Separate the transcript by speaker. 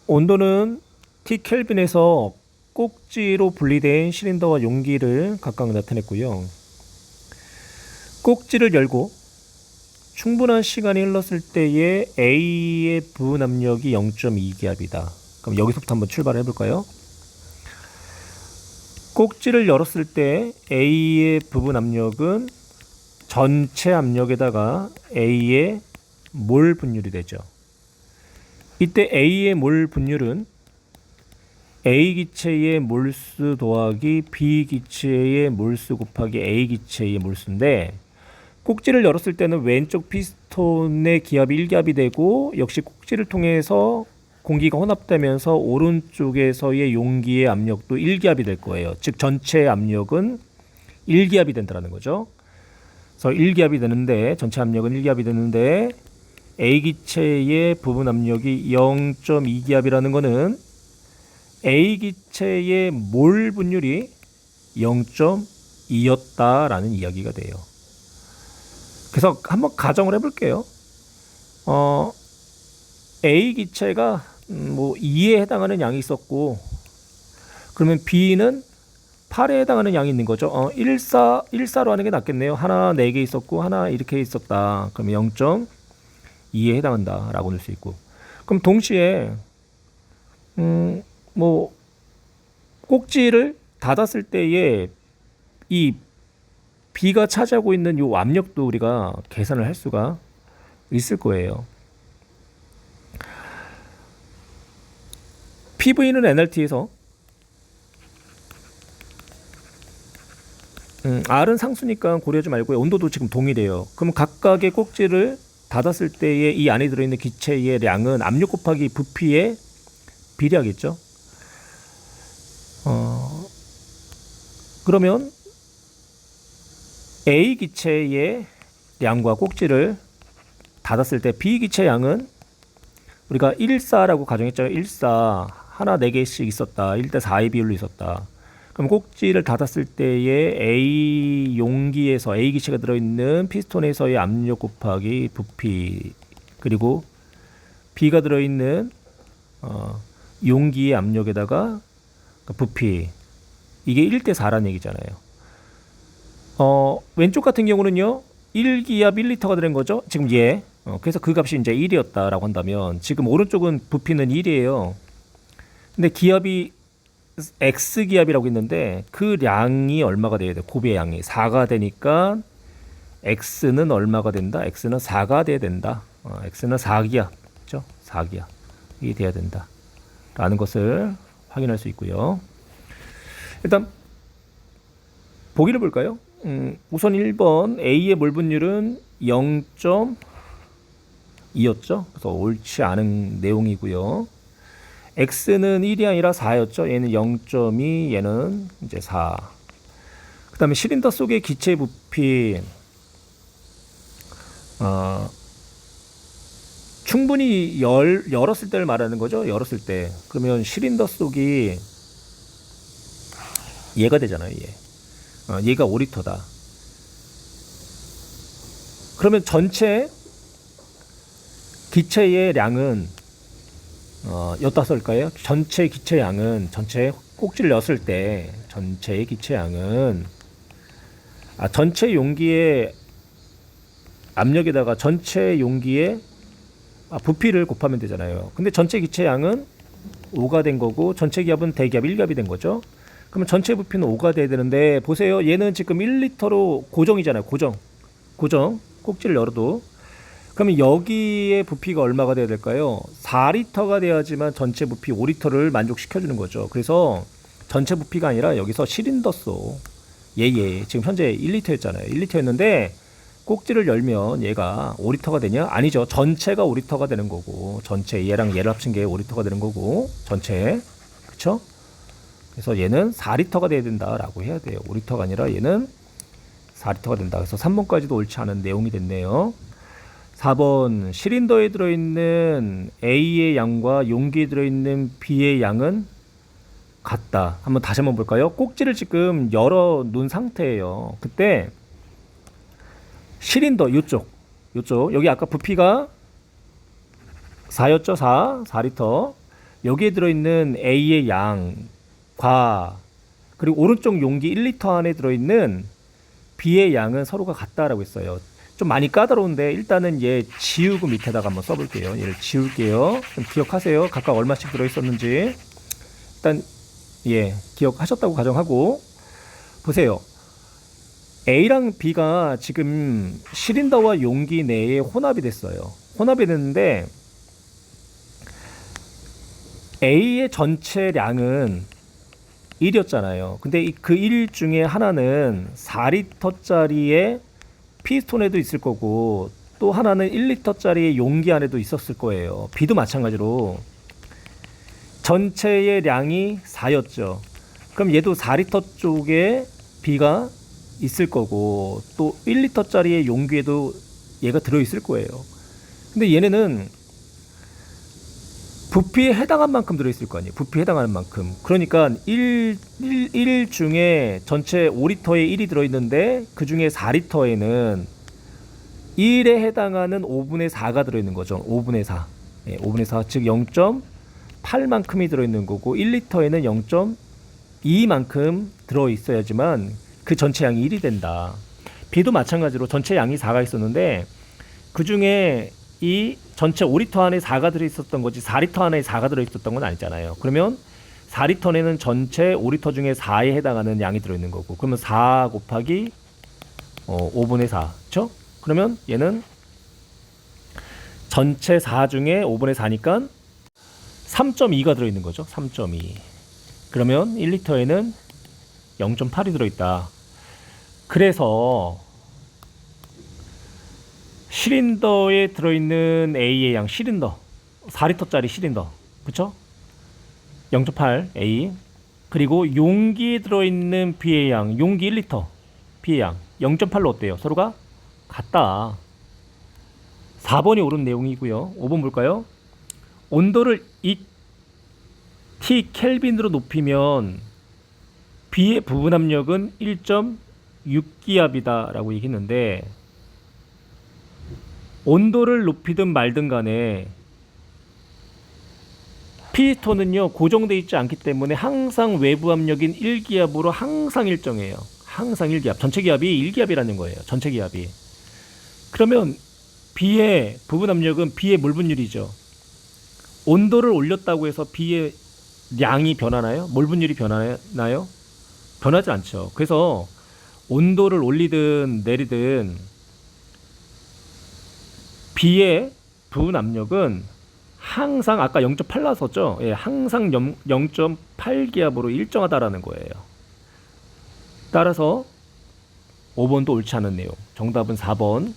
Speaker 1: 온도는 T켈빈에서 꼭지로 분리된 실린더와 용기를 각각 나타냈고요. 꼭지를 열고 충분한 시간이 흘렀을 때의 A의 부분 압력이 0.2기압이다. 그럼 여기서부터 한번 출발해 볼까요? 꼭지를 열었을 때 A의 부분 압력은 전체 압력에다가 A의 몰 분율이 되죠. 이때 A의 몰 분율은 A 기체의 몰수 더하기 B 기체의 몰수 곱하기 A 기체의 몰수인데, 꼭지를 열었을 때는 왼쪽 피스톤의 기압이 1기압이 되고, 역시 꼭지를 통해서 공기가 혼합되면서 오른쪽에서의 용기의 압력도 1기압이 될 거예요. 즉 전체 압력은 1기압이 된다는 거죠. 그래서 1기압이 되는데, 전체 압력은 1기압이 되는데 A 기체의 부분 압력이 0.2기압이라는 거는 A 기체의 몰 분율이 0.2였다라는 이야기가 돼요. 그래서 한번 가정을 해볼게요. A 기체가 뭐 2에 해당하는 양이 있었고, 그러면 B는 8에 해당하는 양이 있는 거죠. 1로 하는 게 낫겠네요. 하나 4개 있었고 하나 이렇게 있었다. 그러면 0.2에 해당한다 라고 낼 수 있고, 그럼 동시에 뭐 꼭지를 닫았을 때에 이 B가 차지하고 있는 이 압력도 우리가 계산을 할 수가 있을 거예요. PV는 NRT에서 R은 상수니까 고려하지 말고요. 온도도 지금 동일해요. 그럼 각각의 꼭지를 닫았을 때에 이 안에 들어있는 기체의 량은 압력 곱하기 부피의 비례하겠죠. 그러면 A 기체의 양과 꼭지를 닫았을 때 B 기체 양은 우리가 1,4라고 가정했죠. 1,4 하나 4개씩 있었다. 1대 4의 비율로 있었다. 그럼 꼭지를 닫았을 때의 A 용기에서 A 기체가 들어있는 피스톤에서의 압력 곱하기 부피, 그리고 B가 들어있는 용기의 압력에다가 부피, 이게 1대 4라는 얘기잖아요. 왼쪽 같은 경우는요 1기압 1리터가 들은 거죠. 지금 그래서 그 값이 이제 1이었다라고 한다면, 지금 오른쪽은 부피는 1이에요. 근데 기압이 X 기압이라고 있는데 그 량이 얼마가 돼야 돼? 곱의 양이 4가 되니까 X는 얼마가 된다? X는 4가 돼야 된다. X는 4기압, 그렇죠? 4기압이 돼야 된다 라는 것을 확인할 수 있고요. 일단 보기를 볼까요? 우선 1번 A의 몰 분율은 0.2였죠. 그래서 옳지 않은 내용이고요. X는 1이 아니라 4였죠. 얘는 0.2, 얘는 이제 4. 그 다음에 실린더 속의 기체 부피, 충분히 열었을 때를 말하는 거죠. 열었을 때. 그러면 실린더 속이 얘가 되잖아요. 얘가 5리터다. 그러면 전체 기체의 양은 여기다 쓸까요? 전체 기체 양은, 전체 꼭지를 넣었을 때 전체의 기체 양은 전체 용기의 압력에다가 전체 용기의 부피를 곱하면 되잖아요. 근데 전체 기체 양은 5가 된 거고 전체 기압은 대기압 1기압이 된 거죠. 그러면 전체 부피는 5가 돼야 되는데, 보세요. 얘는 지금 1리터로 고정이잖아요. 고정. 꼭지를 열어도. 그러면 여기에 부피가 얼마가 돼야 될까요? 4리터가 돼야지만 전체 부피 5리터를 만족시켜주는 거죠. 그래서 전체 부피가 아니라 여기서 실린더소, 지금 현재 1리터였잖아요. 1리터였는데 꼭지를 열면 얘가 5리터가 되냐? 아니죠. 전체가 5리터가 되는 거고, 전체 얘랑 얘를 합친 게 5리터가 되는 거고, 전체, 그쵸? 그래서 얘는 4리터가 돼야 된다라고 해야 돼요. 5리터가 아니라 얘는 4리터가 된다. 그래서 3번까지도 옳지 않은 내용이 됐네요. 4번, 실린더에 들어있는 A의 양과 용기에 들어있는 B의 양은 같다. 다시 한번 볼까요? 꼭지를 지금 열어 놓은 상태예요. 그때 실린더 요쪽 여기 아까 부피가 4였죠. 4리터. 여기에 들어있는 A의 양과 그리고 오른쪽 용기 1리터 안에 들어있는 B의 양은 서로가 같다라고 했어요. 좀 많이 까다로운데 일단은 얘 지우고 밑에다가 한번 써볼게요. 얘를 지울게요. 좀 기억하세요. 각각 얼마씩 들어있었는지. 일단 기억하셨다고 가정하고 보세요. A랑 B가 지금 시린더와 용기 내에 혼합이 됐어요. 혼합이 됐는데 A의 전체량은 1이었잖아요. 근데 그 1 중에 하나는 4리터짜리의 피스톤에도 있을 거고 또 하나는 1리터짜리 용기 안에도 있었을 거예요. B도 마찬가지로 전체의 량이 4였죠. 그럼 얘도 4리터 쪽에 B가 있을 거고 또 1리터짜리의 용기에도 얘가 들어있을 거예요. 근데 얘네는 부피에 해당한 만큼 들어있을 거 아니에요. 부피에 해당하는 만큼. 그러니까 1 중에 전체 5리터에 1이 들어있는데 그 중에 4리터에는 1에 해당하는 5분의 4가 들어있는 거죠. 5분의 4. 5분의 4. 즉 0.8만큼이 들어있는 거고 1리터에는 0.2만큼 들어있어야지만 그 전체 양이 1이 된다. B도 마찬가지로 전체 양이 4가 있었는데 그 중에 이 전체 5리터 안에 4가 들어있었던 거지 4리터 안에 4가 들어있었던 건 아니잖아요. 그러면 4리터에는 전체 5리터 중에 4에 해당하는 양이 들어있는 거고 그러면 4 곱하기 5분의 4 그렇죠? 그러면 얘는 전체 4 중에 5분의 4니까 3.2가 들어있는 거죠. 3.2 그러면 1리터에는 0.8이 들어있다. 그래서 시린더에 들어있는 A의 양 시린더 4리터짜리 시린더 그쵸? 0.8 A 그리고 용기에 들어있는 B의 양 용기 1리터 B의 양 0.8로 어때요? 서로가 같다. 4번이 옳은 내용이고요. 5번 볼까요? 온도를 T 켈빈으로 높이면 B의 부분 압력은 1.6기압이다 라고 얘기했는데 온도를 높이든 말든 간에 피스톤은요 고정되어 있지 않기 때문에 항상 외부 압력인 1기압으로 항상 일정해요. 항상 1기압. 전체 기압이 1기압이라는 거예요. 전체 기압이. 그러면 B의 부분 압력은 B의 몰 분율이죠. 온도를 올렸다고 해서 B의 량이 변하나요? 몰 분율이 변하나요? 변하지 않죠. 그래서 온도를 올리든 내리든 B의 부분 압력은 항상 아까 0.8 나왔었죠? 예, 항상 0.8기압으로 일정하다라는 거예요. 따라서 5번도 옳지 않은 내용. 정답은 4번.